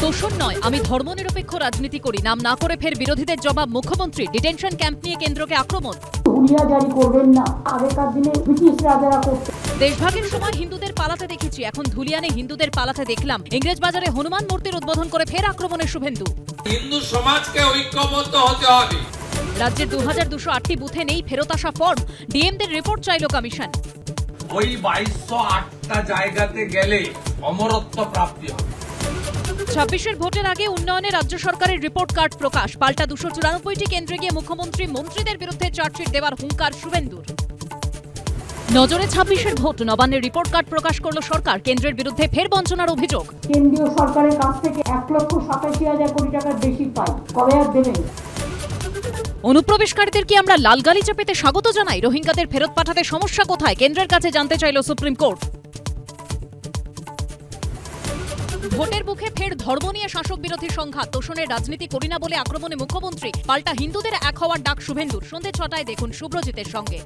তোষণ নয়, আমি ধর্মনিরপেক্ষ রাজনীতি করি, নাম না করে ফের বিরোধীদের জবাব মুখ্যমন্ত্রী। ডিটেনশন ক্যাম্প নিয়ে কেন্দ্রকে আক্রমণ। হুলিয়া জারি করবেন না, আগেকার দিনে ব্রিটিশ রাজারা করতেন। দেশভাগের সময় হিন্দুদের পালাতে দেখেছি, এখন ধুলিয়ানে হিন্দুদের পালাতে দেখলাম। ইংরেজবাজারে হনুমান মূর্তির উদ্বোধন করে ফের আক্রমণের শুভেন্দু। হিন্দু সমাজকে ঐক্যবদ্ধ হতে হবে। রাজ্যের 2208টি বুথে নেই ফেরত আসা ফর্ম, ডিএমদের রিপোর্ট চাইল কমিশন। ওই 2208টা জায়গাতে গেলে অমরত্ব প্রাপ্তি হবে। 26-এর ভোটের আগে উন্নয়নে রাজ্য সরকারের রিপোর্ট কার্ড প্রকাশ। পাল্টা 294টি কেন্দ্রে গিয়ে মুখ্যমন্ত্রী মন্ত্রীদের বিরুদ্ধে চার্জশিট দেওয়ার হুঙ্কার শুভেন্দুর। নজরে 26-এর ভোট, নবান্নের রিপোর্ট কার্ড প্রকাশ করল সরকার। কেন্দ্রের বিরুদ্ধে ফের বঞ্চনার অভিযোগ। কেন্দ্রীয় সরকারের কাছ থেকে 1,87,000 কোটি টাকার বেশি পাই, কবে আর দেবেন? অনুপ্রবেশকারীদের কি আমরা লাল গালিচা পেতে স্বাগত জানাই? রোহিঙ্গাদের ফেরত পাঠাতে সমস্যা কোথায়? কেন্দ্রের কাছে জানতে চাইল সুপ্রিম কোর্ট। ভোটের মুখে ফের ধর্ম নিয়ে শাসক বিরোধী সংঘাত। তোষণের রাজনীতি করি না বলে আক্রমণে মুখ্যমন্ত্রী। পাল্টা হিন্দুদের এক হওয়ার ডাক শুভেন্দুর। সন্ধ্যে 6টায় দেখুন শুভ্রজিতের সঙ্গে।